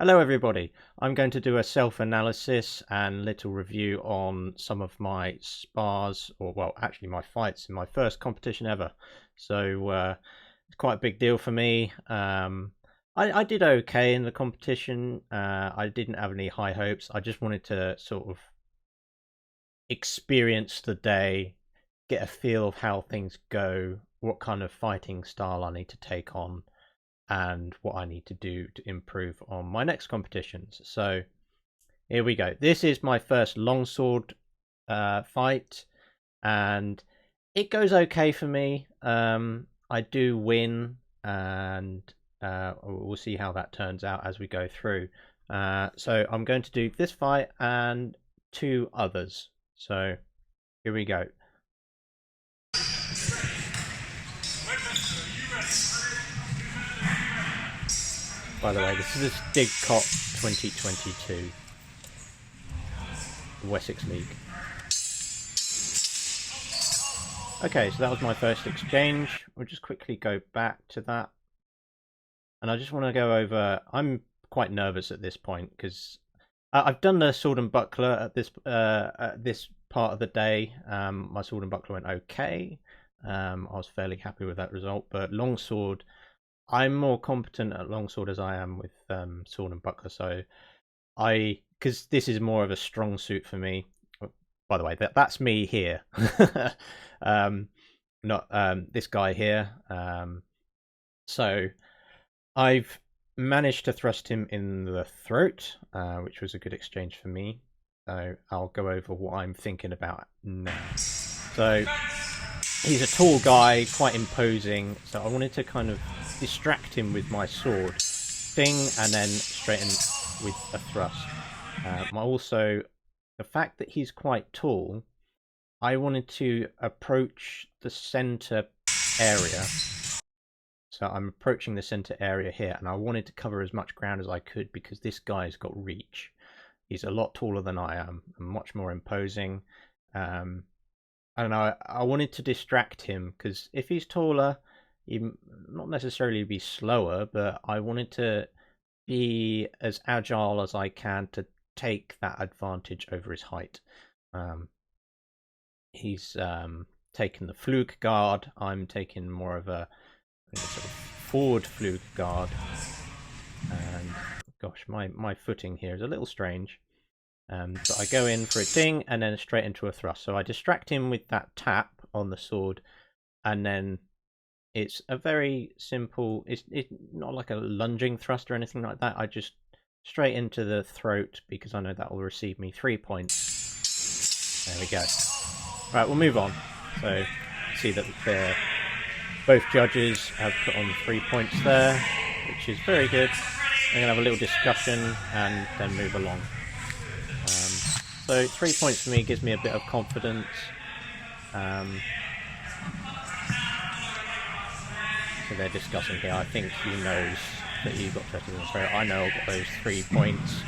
Hello everybody, I'm going to do a self-analysis and little review on some of my spars, or well actually my fights in my first competition ever. So it's quite a big deal for me. I did okay in the competition. I didn't have any high hopes. I just wanted to sort of experience the day, get a feel of how things go, what kind of fighting style I need to take on, and what I need to do to improve on my next competitions. So here we go. This is my first longsword fight, and it goes okay for me. I do win, and we'll see how that turns out as we go through. So I'm going to do this fight and two others. So here we go. By the way, this is Didcot 2022, Wessex League. Okay, so that was my first exchange. We'll just quickly go back to that. And I just want to go over, I'm quite nervous at this point because I've done the sword and buckler at this part of the day. My sword and buckler went okay. I was fairly happy with that result, but longsword, I'm more competent at longsword as I am with sword and buckler, so because this is more of a strong suit for me. By the way, that's me here, not this guy here. So I've managed to thrust him in the throat, which was a good exchange for me. So I'll go over what I'm thinking about now. So he's a tall guy, quite imposing, so I wanted to kind of distract him with my sword, sting, and then straighten with a thrust. Also, the fact that he's quite tall, I wanted to approach the center area. So I'm approaching the center area here, and I wanted to cover as much ground as I could because this guy's got reach. He's a lot taller than I am, and much more imposing. I don't know, I wanted to distract him because if he's taller, he not necessarily be slower, but I wanted to be as agile as I can to take that advantage over his height. He's taken the fluke guard. I'm taking more of a sort of forward fluke guard. And gosh, my footing here is a little strange. So I go in for a ding and then straight into a thrust. So I distract him with that tap on the sword, and then it's a very simple, it's not like a lunging thrust or anything like that. I just straight into the throat because I know that will receive me 3 points. There we go. Right, we'll move on. So see that both judges have put on 3 points there, which is very good. I'm going to have a little discussion and then move along. So 3 points for me gives me a bit of confidence. So they're discussing here. I think he knows that he got better than so I know I've got those 3 points.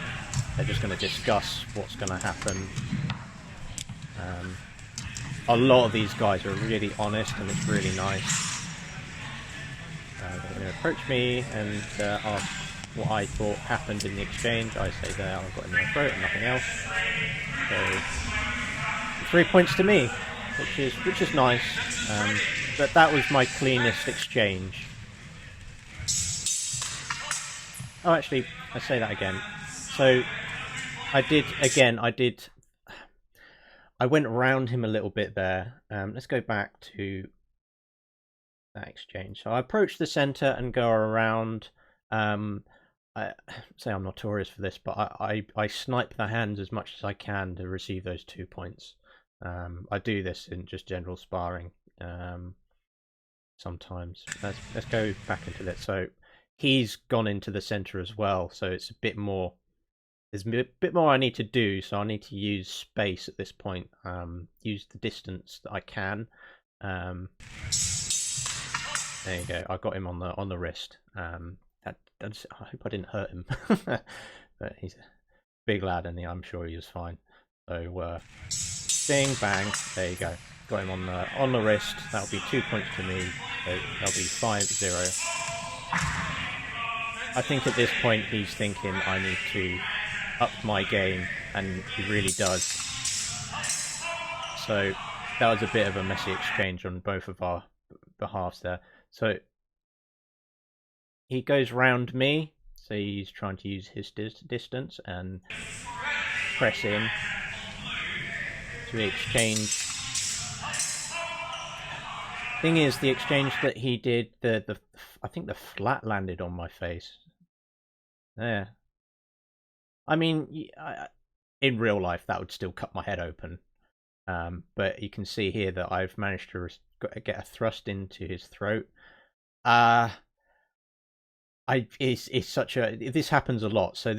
They're just going to discuss what's going to happen. A lot of these guys are really honest, and it's really nice. They're going to approach me and ask what I thought happened in the exchange. I say there I've got him in the throat and nothing else. So 3 points to me, which is nice. But that was my cleanest exchange. Oh, actually, I say that again. So I went around him a little bit there. Let's go back to that exchange. So I approach the center and go around. I say I'm notorious for this, but I snipe the hands as much as I can to receive those 2 points. I do this in just general sparring. Sometimes. Let's go back into that. So he's gone into the center as well, so it's a bit more, there's a bit more I need to do, so I need to use space at this point, use the distance that I can. There you go, I got him on the wrist. I hope I didn't hurt him. But he's a big lad and I'm sure he was fine. So bing bang, there you go. Got him on the wrist. That'll be 2 points to me. So that'll be 5-0. I think at this point he's thinking I need to up my game, and he really does. So that was a bit of a messy exchange on both of our behalves there. So he goes round me, so he's trying to use his distance and press in to exchange. Thing is, the exchange that he did, I think the flat landed on my face. There. I mean, in real life that would still cut my head open. But you can see here that I've managed to get a thrust into his throat. It's such a, this happens a lot. So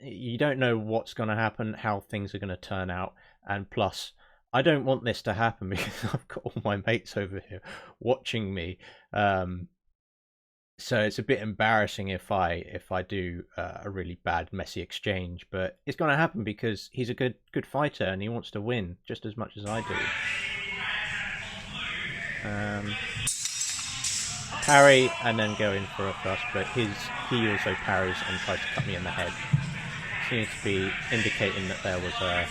you don't know what's going to happen, how things are going to turn out, and plus, I don't want this to happen because I've got all my mates over here watching me. So it's a bit embarrassing if I do a really bad, messy exchange, but it's going to happen because he's a good fighter and he wants to win just as much as I do. Parry and then go in for a thrust, but he also parries and tries to cut me in the head. Seems to be indicating that there was a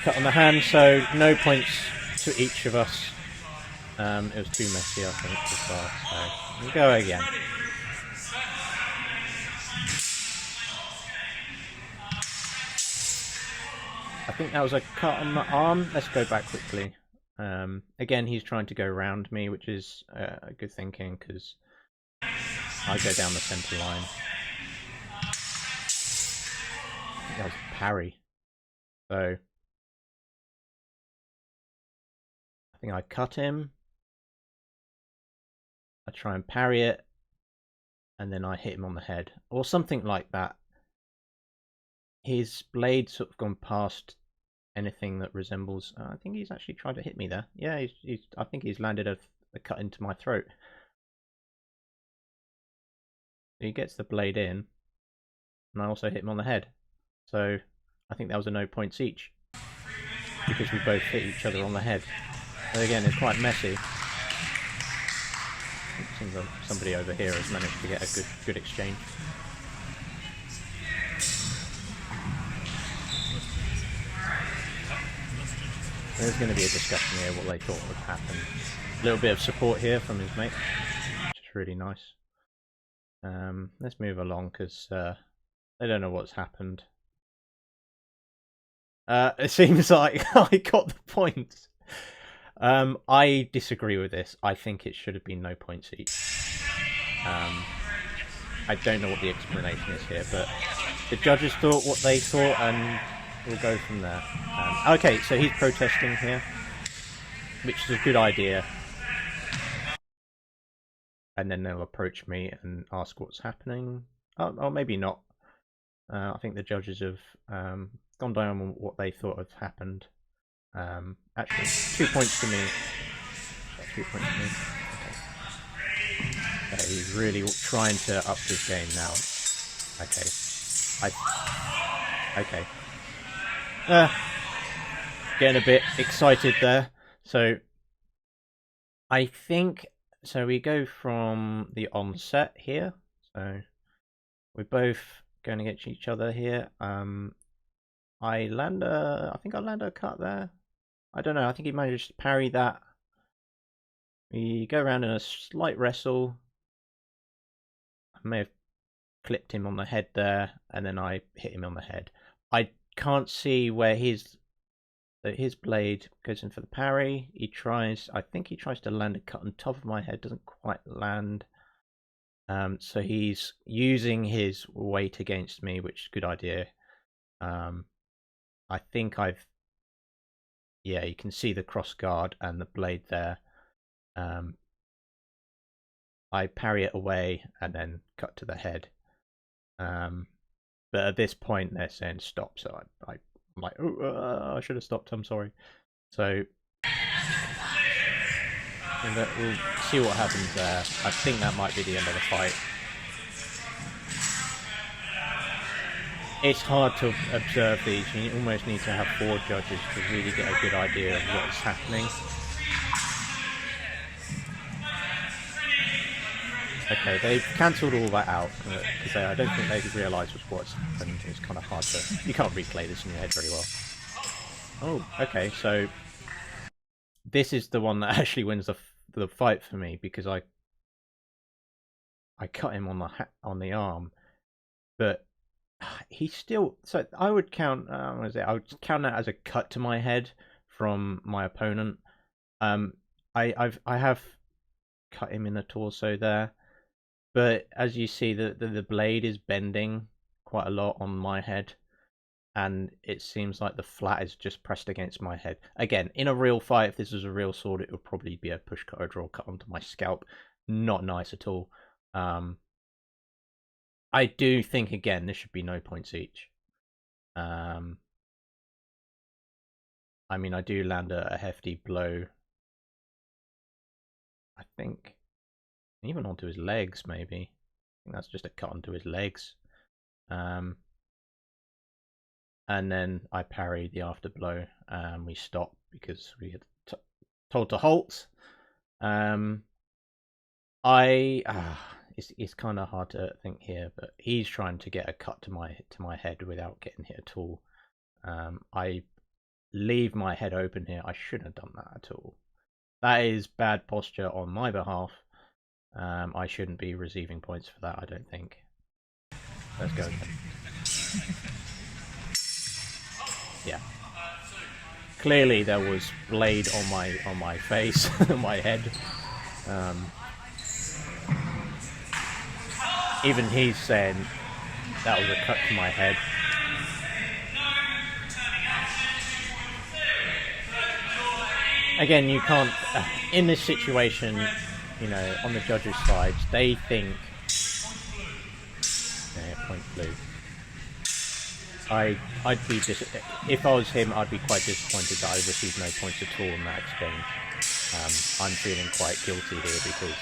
cut on the hand, so no points to each of us. It was too messy, I think, to start, so we'll go again. I think that was a cut on the arm. Let's go back quickly. Again, he's trying to go around me, which is a good thinking, because I go down the centre line. I think that was a parry. So I think I cut him. I try and parry it, and then I hit him on the head, or something like that. His blade sort of gone past anything that resembles. I think he's actually tried to hit me there. Yeah, I think he's landed a cut into my throat. He gets the blade in, and I also hit him on the head. So I think that was a no points each because we both hit each other on the head. So again, it's quite messy. It seems like somebody over here has managed to get a good exchange. There's going to be a discussion here what they thought would happen. A little bit of support here from his mate, which is really nice. Let's move along because they don't know what's happened. It seems like I got the points. I disagree with this. I think it should have been no points each. I don't know what the explanation is here, but the judges thought what they thought, and we'll go from there. Okay, so he's protesting here, which is a good idea. And then they'll approach me and ask what's happening. Oh, maybe not. I think the judges have gone down on what they thought had happened. Actually, 2 points to me. 2 points to me. Okay. He's really trying to up his game now. Okay. Okay. Getting a bit excited there. So I think we go from the onset here. So we're both going against each other here. I think I land a cut there. I don't know. I think he managed to parry that. We go around in a slight wrestle. I may have clipped him on the head there, and then I hit him on the head. I can't see where his blade goes in for the parry. I think he tries to land a cut on top of my head, doesn't quite land. So he's using his weight against me, which is a good idea. I think yeah, you can see the cross guard and the blade there. I parry it away and then cut to the head. But at this point they're saying stop, so I'm like, oh, I should have stopped, I'm sorry. So we'll see what happens there. I think that might be the end of the fight. It's hard to observe these. You almost need to have 4 judges to really get a good idea of what's happening. Okay, they've cancelled all that out because I don't think they realised what's happened. It's kind of hard to... You can't replay this in your head very well. Oh, okay, so this is the one that actually wins the fight for me, because I cut him on the arm, but he still... So I would count... what is it? I would count that as a cut to my head from my opponent. I have cut him in the torso there, but as you see, the blade is bending quite a lot on my head, and it seems like the flat is just pressed against my head. Again, in a real fight, if this was a real sword, it would probably be a push cut or draw cut onto my scalp. Not nice at all. I do think, again, this should be no points each. I mean, I do land a hefty blow. I think even onto his legs, maybe. I think that's just a cut onto his legs. And then I parry the after blow, and we stop because we had told to halt. It's kind of hard to think here, but he's trying to get a cut to my head without getting hit at all. I leave my head open here. I shouldn't have done that at all. That is bad posture on my behalf. I shouldn't be receiving points for that, I don't think. Let's go again. Yeah. Clearly there was blade on my face, my head. Even he's saying that was a cut to my head. Again, you can't... in this situation, you know, on the judges' side, they think... Yeah, point blue. I'd be if I was him, I'd be quite disappointed that I received no points at all in that exchange. I'm feeling quite guilty here because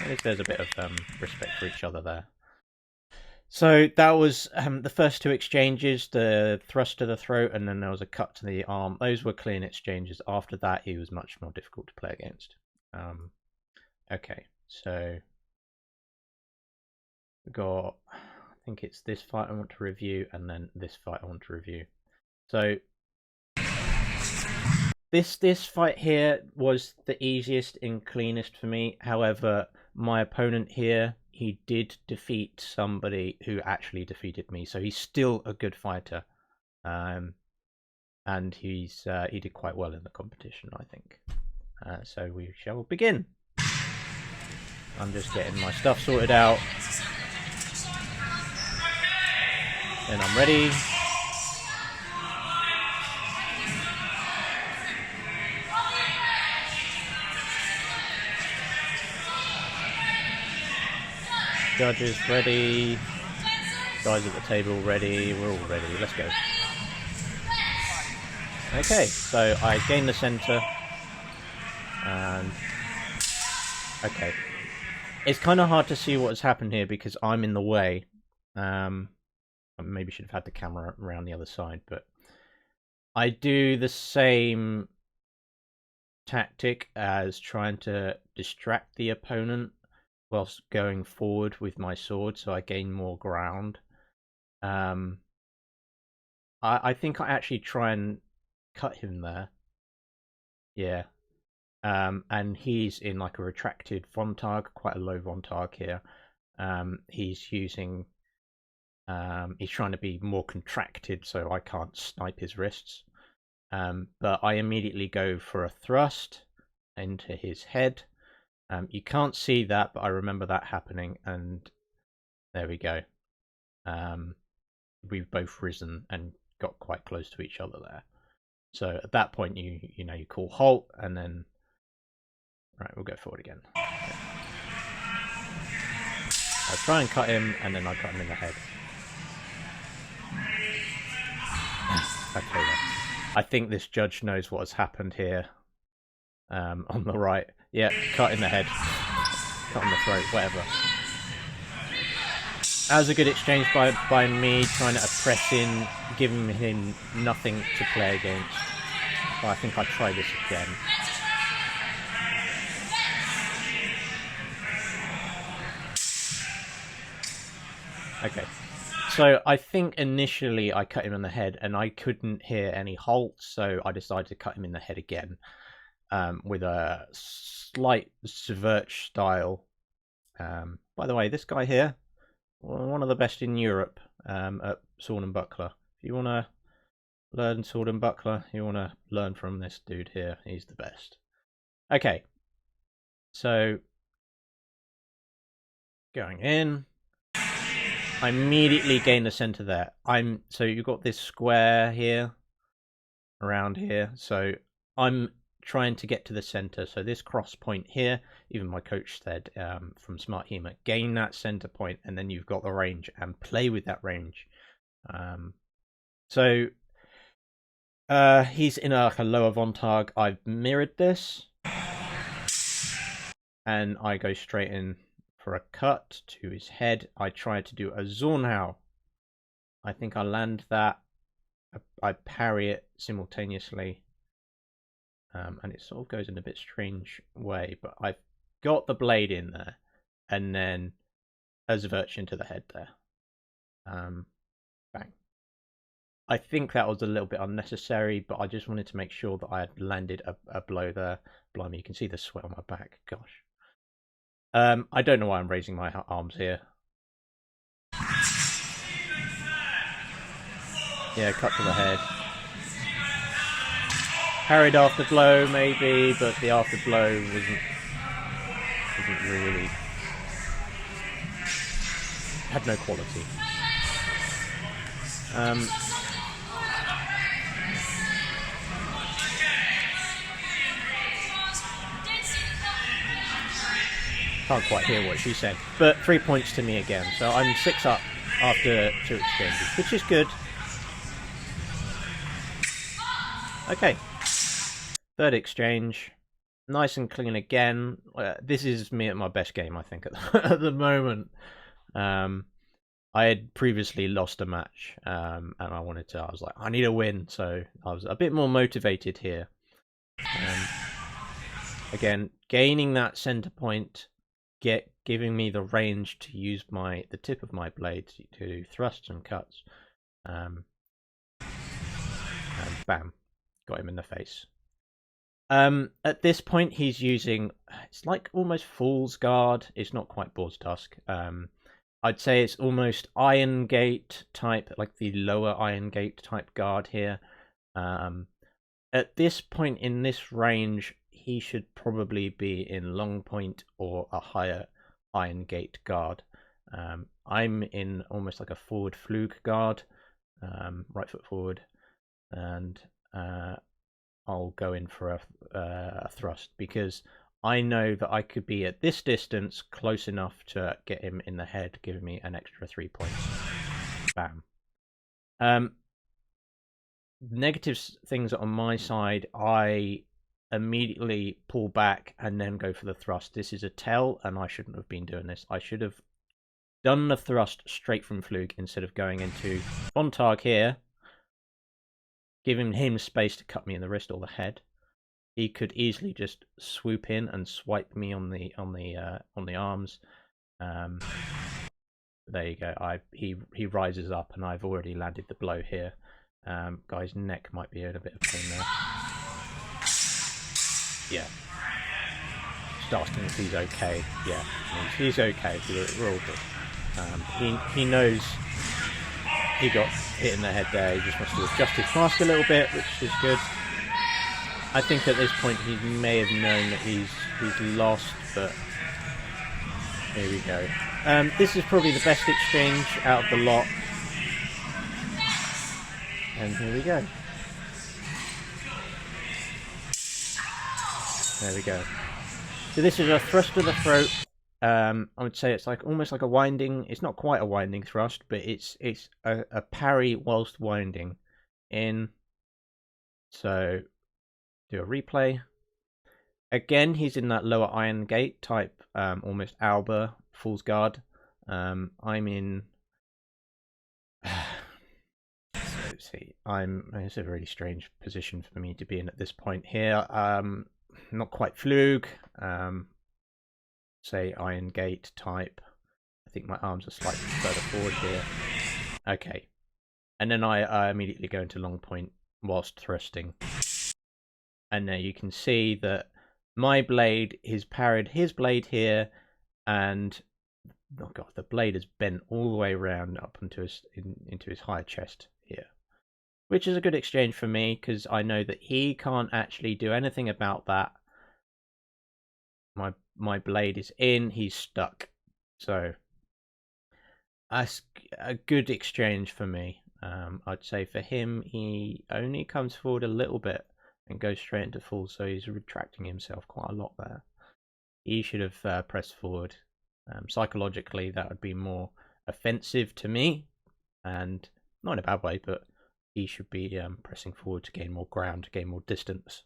at least there's a bit of respect for each other there. So that was the first two exchanges, the thrust to the throat, and then there was a cut to the arm. Those were clean exchanges. After that, he was much more difficult to play against. Okay, so we got... I think it's this fight I want to review, and then this fight I want to review. So this fight here was the easiest and cleanest for me. However, my opponent here, he did defeat somebody who actually defeated me, so he's still a good fighter, and he did quite well in the competition, I think. So we shall begin. I'm just getting my stuff sorted out. And I'm ready. Judges ready. Guys at the table ready. We're all ready. Let's go. Okay, so I gain the center. And... okay. It's kind of hard to see what has happened here because I'm in the way. Maybe should have had the camera around the other side, but I do the same tactic as trying to distract the opponent whilst going forward with my sword, so I gain more ground. I think I actually try and cut him there. Yeah. And he's in like a retracted Vontag, quite a low Vontag here. He's using... he's trying to be more contracted so I can't snipe his wrists. But I immediately go for a thrust into his head. You can't see that, but I remember that happening, and there we go. We've both risen and got quite close to each other there. So at that point, you call halt, and then... right, we'll go forward again. Okay. I try and cut him, and then I cut him in the head. Okay, then. I think this judge knows what has happened here. On the right. Yeah, cut in the head. Cut in the throat, whatever. That was a good exchange by me, trying to oppress him, giving him nothing to play against. But I think I'll try this again. Okay. So I think initially I cut him in the head and I couldn't hear any halt, so I decided to cut him in the head again with a slight Zverch style. By the way, this guy here, one of the best in Europe at sword and buckler. If you want to learn sword and buckler, you want to learn from this dude here. He's the best. Okay, so going in. I immediately gain the center there. So you've got this square here, around here. So I'm trying to get to the center. So this cross point here, even my coach said from Smart Hema, gain that center point, and then you've got the range and play with that range. So he's in like a lower Vontag. I've mirrored this, and I go straight in for a cut to his head. I try to do a Zornhau. I think I land that. I parry it simultaneously. And it sort of goes in a bit strange way, but I've got the blade in there, and then a Zverch into the head there. Bang. I think that was a little bit unnecessary, but I just wanted to make sure that I had landed a blow there. Blimey, you can see the sweat on my back. Gosh. I don't know why I'm raising my arms here. Yeah, cut to the head. Parried after blow, maybe, but the after blow wasn't really, had no quality. Can't quite hear what she said, but 3 points to me again. So I'm 6 up after 2 exchanges, which is good. Okay, third exchange, nice and clean again. This is me at my best game, I think, at the moment. I had previously lost a match, and I was like, I need a win, so I was a bit more motivated here. Again, gaining that center point, giving me the range to use the tip of my blade to thrusts and cuts, and bam, got him in the face. At this point, he's using, it's like almost Fool's Guard. It's not quite Boar's Tusk. I'd say it's almost Iron Gate type, like the lower Iron Gate type guard here. At this point in this range, he should probably be in Long Point or a higher Iron Gate guard. I'm in almost like a forward Flug guard, right foot forward, and I'll go in for a thrust because I know that I could be at this distance close enough to get him in the head, giving me an extra 3 points. Bam. Negative things on my side, I immediately pull back and then go for the thrust. This is a tell, and I shouldn't have been doing this. I should have done the thrust straight from Flug instead of going into Bontag here, giving him space to cut me in the wrist or the head. He could easily just swoop in and swipe me on the arms. There you go. He rises up, and I've already landed the blow here. Guy's neck might be in a bit of pain there. Yeah. Just asking if he's okay. Yeah, he's okay. We're all good. He knows he got hit in the head there. He just wants to adjust his mask a little bit, which is good. I think at this point he may have known that he's lost, but here we go. This is probably the best exchange out of the lot. And here we go. There we go. So this is a thrust to the throat. I would say it's like almost like a winding. It's not quite a winding thrust, but it's a parry whilst winding in. So do a replay. Again, he's in that lower Iron Gate type, almost Alba Fool's Guard. I'm in. Let's see. It's a really strange position for me to be in at this point here. Not quite Flug. Say Iron Gate type. I think my arms are slightly further forward here. Okay. And then I immediately go into long point whilst thrusting. And now you can see that my blade is parried his blade here, and oh god, the blade is bent all the way around up into his higher chest here, which is a good exchange for me because I know that he can't actually do anything about that. My blade is in, he's stuck, so that's a good exchange for me. I'd say for him, he only comes forward a little bit and goes straight into full, so he's retracting himself quite a lot there. He should have pressed forward. Psychologically, that would be more offensive to me, and not in a bad way, but he should be pressing forward to gain more ground, to gain more distance,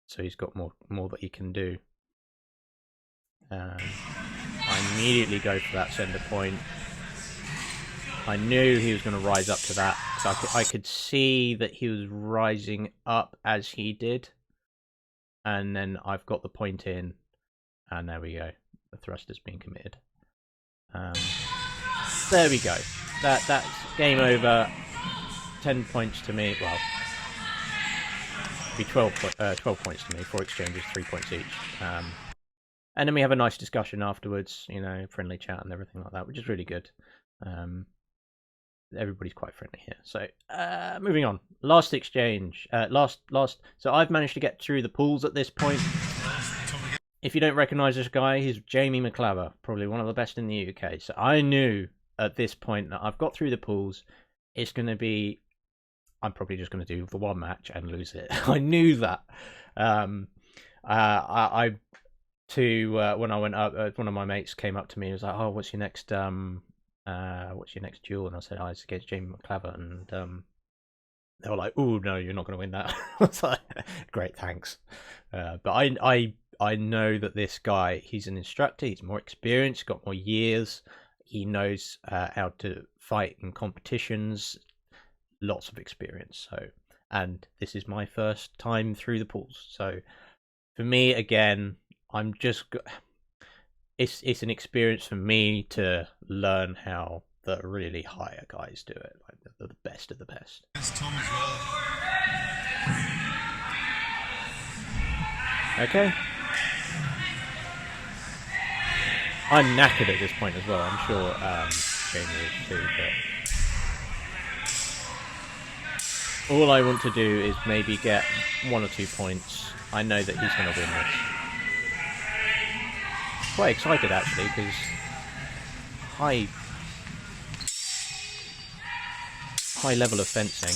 so he's got more that he can do. I immediately go for that center point. I knew he was going to rise up to that, so I could see that he was rising up as he did, and then I've got the point in, and there we go. The thrust is being committed. There we go. That's game over. 10 points to me. Well, be 12 points to me. 4 exchanges, 3 points each. And then we have a nice discussion afterwards. You know, friendly chat and everything like that, which is really good. Everybody's quite friendly here. So, moving on. Last exchange. So I've managed to get through the pools at this point. If you don't recognise this guy, he's Jamie McClaver, probably one of the best in the UK. So I knew at this point that I've got through the pools. It's going to be... I'm probably just going to do the one match and lose it. I knew that. When I went up, one of my mates came up to me and was like, "Oh, what's your next duel?" And I said, "Oh, it's against Jamie McClaver." And they were like, "Oh no, you're not going to win that." I was like, "Great, thanks." But I know that this guy, he's an instructor. He's more experienced, got more years. He knows how to fight in competitions. Lots of experience. So, and this is my first time through the pools. So, for me, again, I'm just. It's an experience for me to learn how the really higher guys do it, like the best of the best. It's Tom as well. Okay. I'm knackered at this point as well. I'm sure Jamie is too, but all I want to do is maybe get 1 or 2 points. I know that he's going to win this. Quite excited actually, because high level of fencing.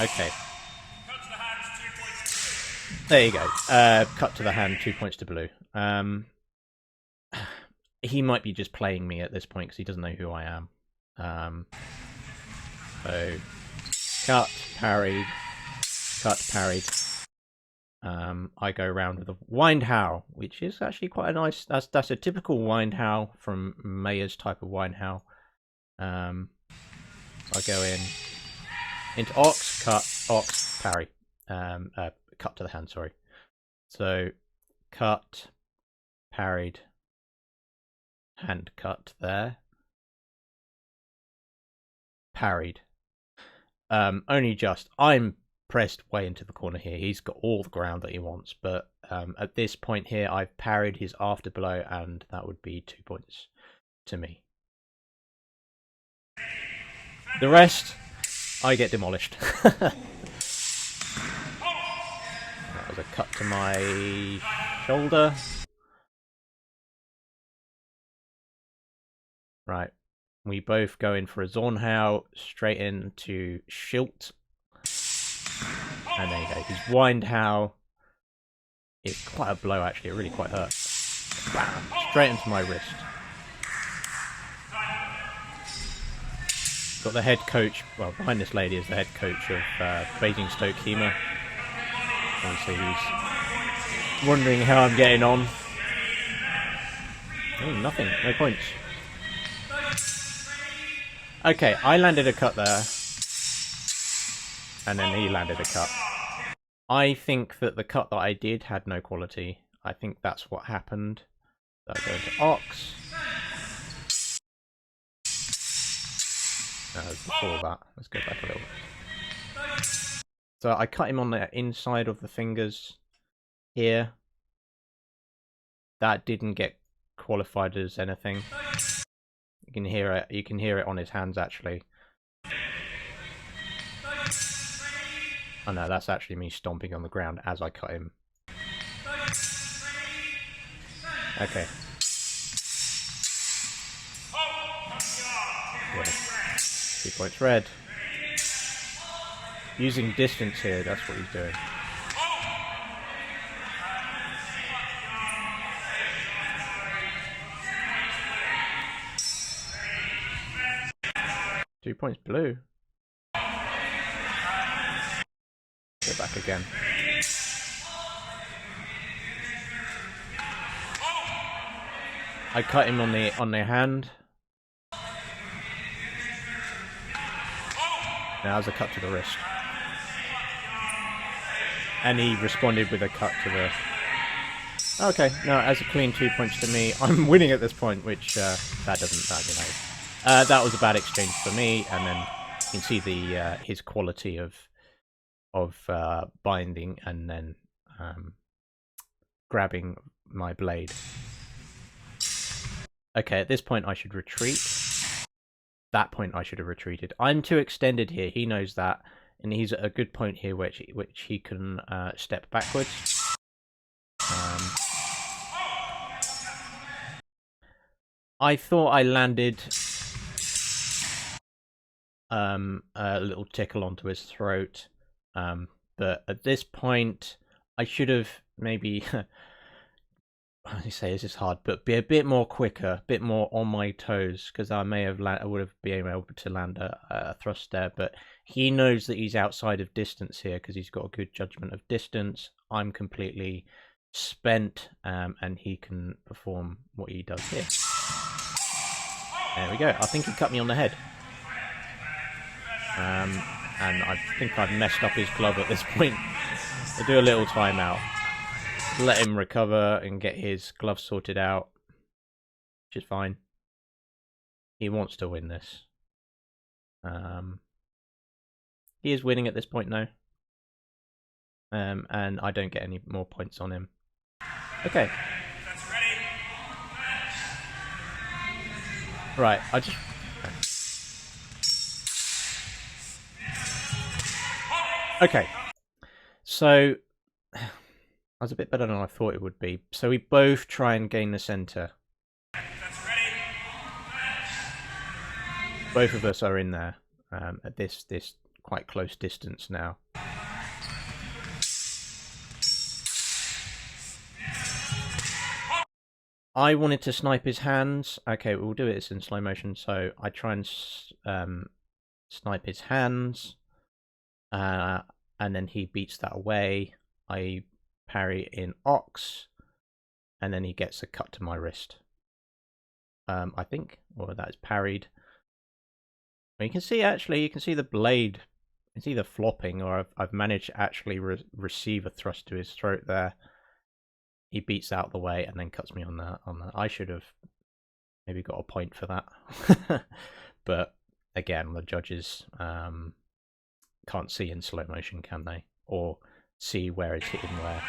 Okay. There you go. Cut to the hand, 2 points to blue. He might be just playing me at this point because he doesn't know who I am. So, cut, parried. I go around with a wind howl, which is actually quite a nice. That's a typical wind howl from Mayer's type of wind howl. I go into ox, cut, parry. Cut to the hand. Sorry. So, cut, parried, hand cut there, parried. Only just. I'm pressed way into the corner here. He's got all the ground that he wants, but at this point here, I've parried his after blow, and that would be 2 points to me. The rest, I get demolished. That was a cut to my shoulder. Right. We both go in for a Zornhau, straight into Schilt. And there you go. His wind howl. It's quite a blow actually, it really quite hurt. Bam! Straight into my wrist. Got the head coach, well, behind this lady is the head coach of Basingstoke HEMA. And so he's wondering how I'm getting on. Oh, nothing, no points. Okay, I landed a cut there. And then he landed a cut. I think that the cut that I did had no quality. I think that's what happened. So I go into Ox. before that. Let's go back a little. So I cut him on the inside of the fingers here. That didn't get qualified as anything. You can hear it. You can hear it on his hands actually. Oh no, that's actually me stomping on the ground as I cut him. Okay. Yeah. 2 points red. Using distance here, that's what he's doing. Two points blue. Go back again. I cut him on the hand. Now as a cut to the wrist. And he responded with a cut to the... Okay, no, as a clean 2 points to me. I'm winning at this point, which that was a bad exchange for me, and then you can see the his quality of binding and then grabbing my blade. Okay, at this point I should retreat. That point I should have retreated. I'm too extended here, he knows that, and he's at a good point here which he can step backwards. I thought I landed a little tickle onto his throat, but at this point I should have maybe I say this is hard, but be a bit more quicker, a bit more on my toes, because I would have been able to land a thrust there. But he knows that he's outside of distance here because he's got a good judgment of distance. I'm completely spent, and he can perform what he does here. There we go. I think he cut me on the head. And I think I've messed up his glove at this point. I'll do a little timeout. Let him recover and get his glove sorted out, which is fine. He wants to win this. He is winning at this point now. And I don't get any more points on him. Okay. Right, I just... Okay. So... I was a bit better than I thought it would be. So we both try and gain the centre. Both of us are in there at this quite close distance now. I wanted to snipe his hands. Okay, we'll do it in slow motion. So I try and snipe his hands, and then he beats that away. I parry in Ox, and then he gets a cut to my wrist. I think, or that is parried. Well, you can see the blade. It's either flopping or I've managed to actually receive a thrust to his throat there. He beats out the way and then cuts me on the. I should have maybe got a point for that, but again, the judges can't see in slow motion, can they? Or see where it's hitting where.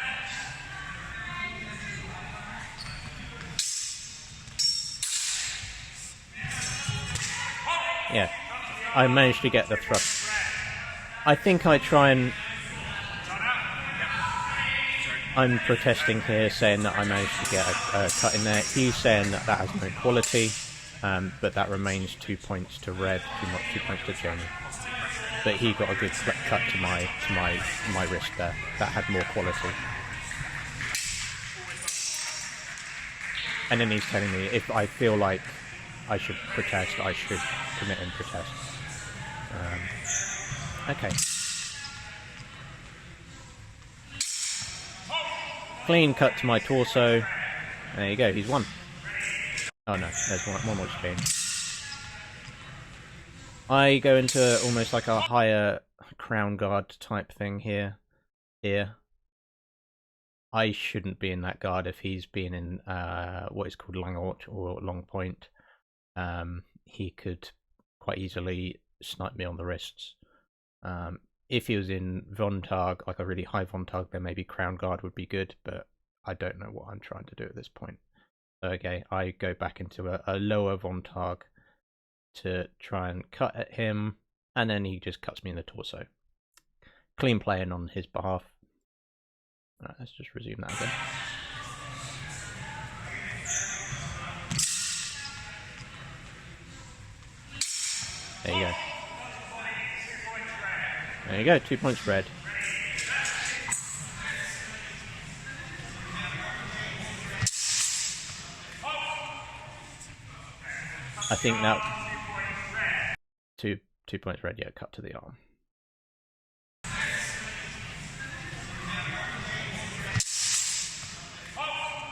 Yeah, I managed to get the thrust. I think I try and... I'm protesting here, saying that I managed to get a cut in there. He's saying that has no quality, but that remains 2 points to red, 2 points to Jamie. But he got a good cut to my wrist there. That had more quality. And then he's telling me if I feel like I should protest, I should commit and protest. Okay. Clean cut to my torso. There you go, he's won. Oh no, there's one more exchange. I go into almost like a higher crown guard type thing here. I shouldn't be in that guard if he's been in what is called Langort or Long Point. He could quite easily snipe me on the wrists. If he was in Vontag, like a really high Vontag, then maybe Crown Guard would be good, but I don't know what I'm trying to do at this point. Okay, I go back into a lower Vontag to try and cut at him, and then he just cuts me in the torso. Clean playing on his behalf. Alright, let's just resume that again. There you go. There you go, 2 points red. I think that 2 points red, yeah, cut to the arm.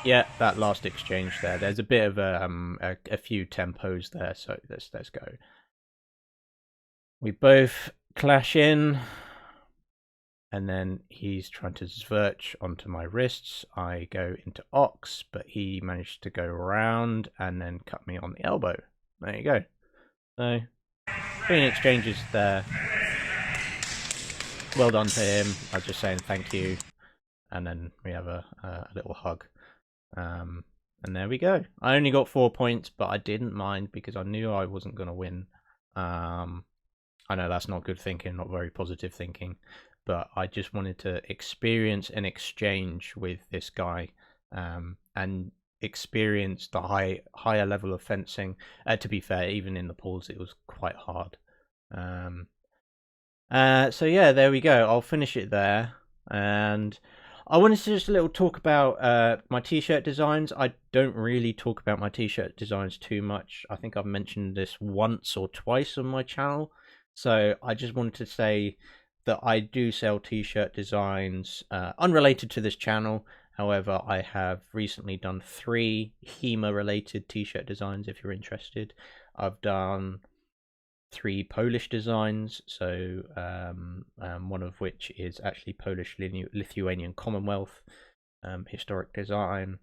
Yeah, that last exchange there. There's a bit of a few tempos there, so let's go. We both clash in, and then he's trying to zverch onto my wrists. I go into Ox, but he managed to go around and then cut me on the elbow. There you go. So, clean exchanges there. Well done to him. I was just saying thank you, and then we have a little hug. And there we go. I only got 4 points, but I didn't mind because I knew I wasn't going to win. I know that's not good thinking, not very positive thinking, but I just wanted to experience an exchange with this guy, and experience the higher level of fencing. To be fair, even in the pools, it was quite hard. So yeah, there we go. I'll finish it there, and I wanted to just a little talk about my t-shirt designs. I don't really talk about my t-shirt designs too much. I think I've mentioned this once or twice on my channel. So I just wanted to say that I do sell t-shirt designs unrelated to this channel. However, I have recently done 3 HEMA related t-shirt designs if you're interested. I've done 3 Polish designs, so one of which is actually Polish-Lithuanian Commonwealth historic design.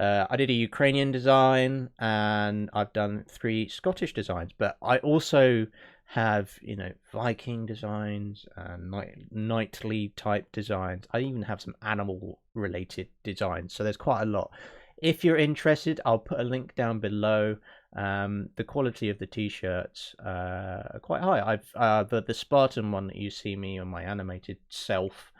I did a Ukrainian design, and I've done 3 Scottish designs, but I also have, you know, Viking designs and knightly type designs. I even have some animal related designs, so there's quite a lot. If you're interested, I'll put a link down below. The quality of the t-shirts are quite high. I've the Spartan one that you see me on my animated self.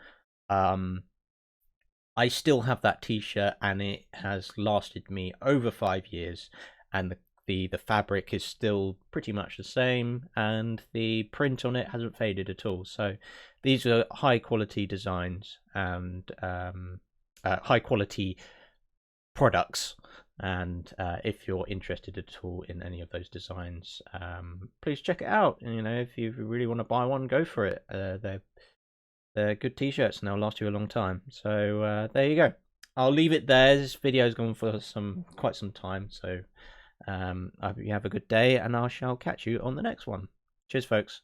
I still have that t-shirt, and it has lasted me over 5 years, and the fabric is still pretty much the same, and the print on it hasn't faded at all. So these are high quality designs and high quality products, and if you're interested at all in any of those designs, please check it out. And, you know, if you really want to buy one, go for it. They're good t-shirts and they'll last you a long time. So there you go. I'll leave it there. This video's gone for quite some time, so I hope you have a good day, and I shall catch you on the next one. Cheers, folks.